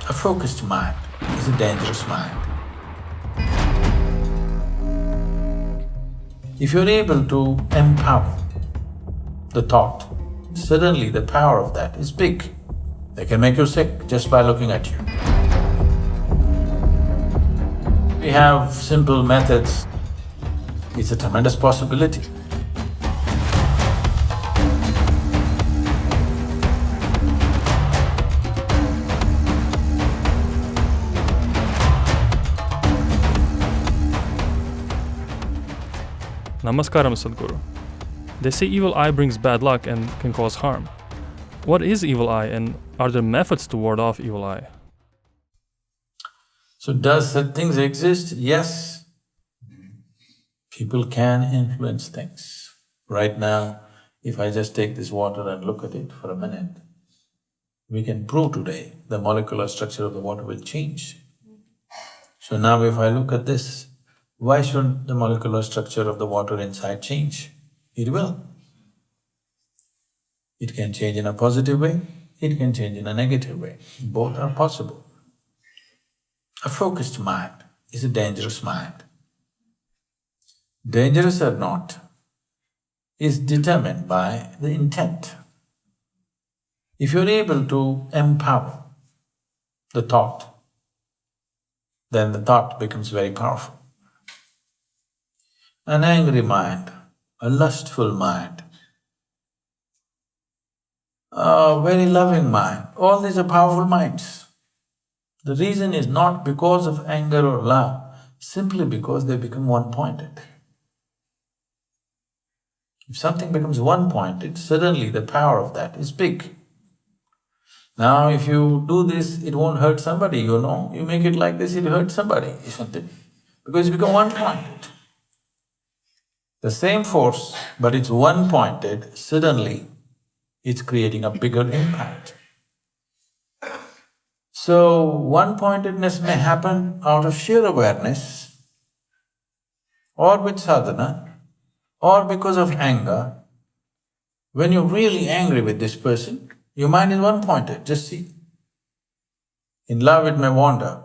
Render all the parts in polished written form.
A focused mind is a dangerous mind. If you're able to empower the thought, suddenly the power of that is big. They can make you sick just by looking at you. We have simple methods. It's a tremendous possibility. Namaskaram, Sadhguru. They say evil eye brings bad luck and can cause harm. What is evil eye, and are there methods to ward off evil eye? So does such things exist? Yes. People can influence things. Right now, if I just take this water and look at it for a minute, we can prove today the molecular structure of the water will change. So now if I look at this, why should the molecular structure of the water inside change? It will. It can change in a positive way, it can change in a negative way. Both are possible. A focused mind is a dangerous mind. Dangerous or not is determined by the intent. If you're able to empower the thought, then the thought becomes very powerful. An angry mind, a lustful mind, a very loving mind, all these are powerful minds. The reason is not because of anger or love, simply because they become one-pointed. If something becomes one-pointed, suddenly the power of that is big. Now if you do this, it won't hurt somebody, you know, you make it like this, it hurts somebody, isn't it? Because it's become one-pointed. The same force, but it's one-pointed, suddenly it's creating a bigger impact. So, one-pointedness may happen out of sheer awareness, or with sadhana, or because of anger. When you're really angry with this person, your mind is one-pointed, just see. In love it may wander,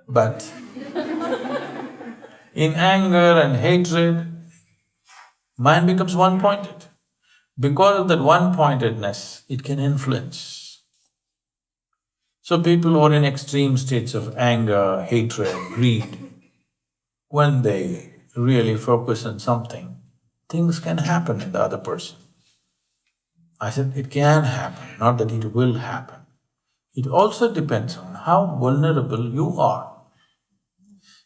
but in anger and hatred, mind becomes one-pointed. Because of that one-pointedness, it can influence. So people who are in extreme states of anger, hatred, greed, when they really focus on something, things can happen in the other person. I said it can happen, not that it will happen. It also depends on how vulnerable you are.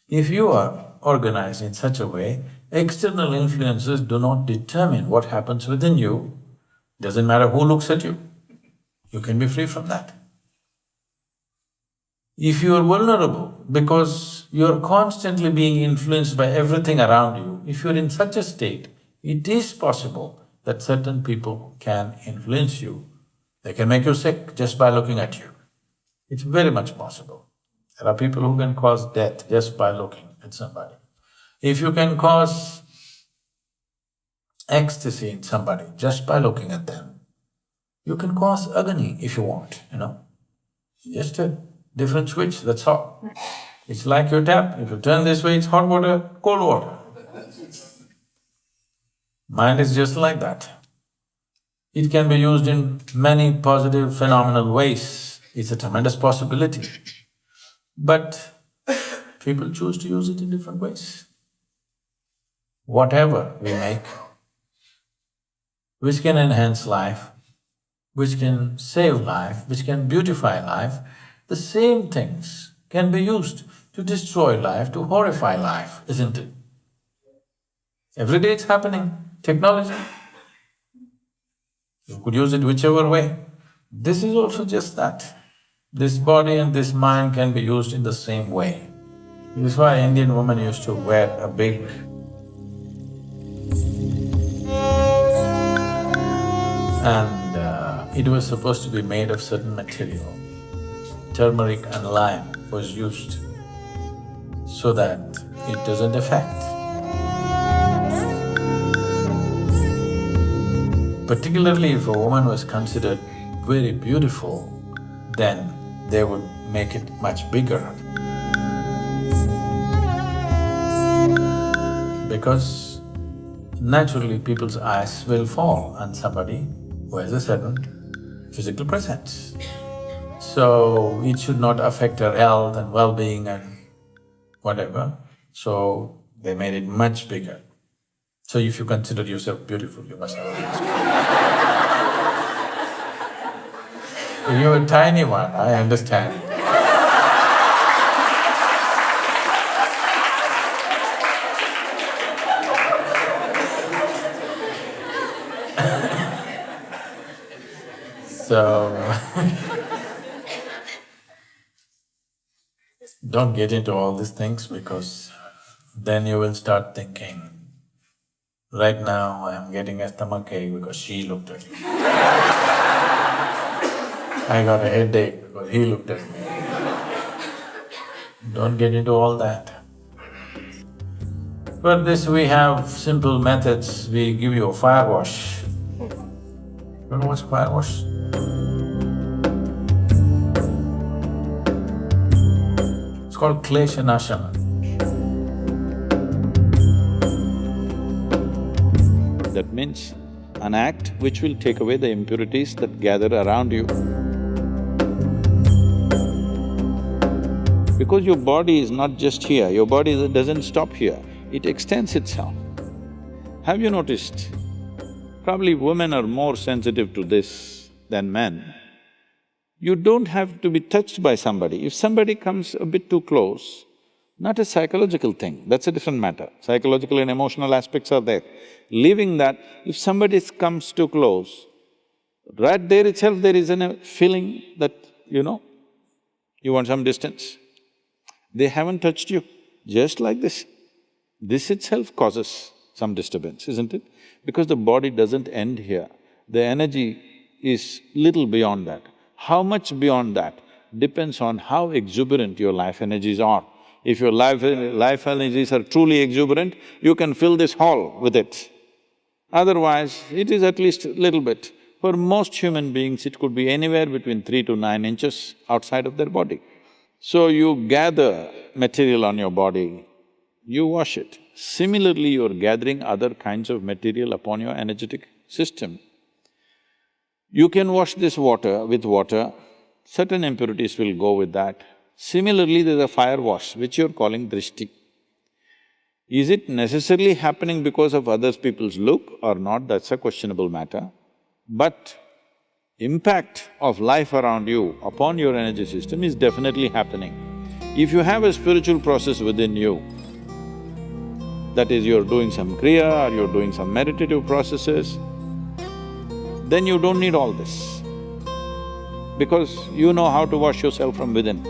If you are organized in such a way, external influences do not determine what happens within you. Doesn't matter who looks at you, you can be free from that. If you are vulnerable because you're constantly being influenced by everything around you, if you're in such a state, it is possible that certain people can influence you. They can make you sick just by looking at you. It's very much possible. There are people who can cause death just by looking at somebody. If you can cause ecstasy in somebody just by looking at them, you can cause agony if you want, you know. Just a different switch, that's all. It's like your tap, if you turn this way, it's hot water, cold water. Mind is just like that. It can be used in many positive, phenomenal ways. It's a tremendous possibility. But people choose to use it in different ways. Whatever we make, which can enhance life, which can save life, which can beautify life, the same things can be used to destroy life, to horrify life, isn't it? Every day it's happening, technology. You could use it whichever way. This is also just that. This body and this mind can be used in the same way. This is why Indian women used to wear a big and it was supposed to be made of certain material. Turmeric and lime was used so that it doesn't affect. Particularly if a woman was considered very beautiful, then they would make it much bigger. Because naturally people's eyes will fall on somebody who has a certain physical presence. So it should not affect her health and well-being and whatever, so they made it much bigger. So if you consider yourself beautiful, you must have a big smile. You're a tiny one, I understand. So don't get into all these things because then you will start thinking, right now I am getting a stomachache because she looked at me. I got a headache because he looked at me. Don't get into all that. For this we have simple methods, we give you a fire wash. You know what's fire wash? It's called Kleshanashana. That means an act which will take away the impurities that gather around you. Because your body is not just here, your body doesn't stop here, it extends itself. Have you noticed? Probably women are more sensitive to this than men. You don't have to be touched by somebody. If somebody comes a bit too close, not a psychological thing, that's a different matter. Psychological and emotional aspects are there. Leaving that, if somebody comes too close, right there itself there is a feeling that, you want some distance. They haven't touched you, just like this. This itself causes some disturbance, isn't it? Because the body doesn't end here, the energy is little beyond that. How much beyond that depends on how exuberant your life energies are. If your life energies are truly exuberant, you can fill this hall with it. Otherwise, it is at least a little bit. For most human beings, it could be anywhere between 3 to 9 inches outside of their body. So you gather material on your body, you wash it. Similarly, you're gathering other kinds of material upon your energetic system. You can wash this water with water, certain impurities will go with that. Similarly, there's a fire wash, which you're calling drishti. Is it necessarily happening because of other people's look or not, that's a questionable matter. But impact of life around you upon your energy system is definitely happening. If you have a spiritual process within you, that is, you're doing some kriya or you're doing some meditative processes, then you don't need all this. Because you know how to wash yourself from within.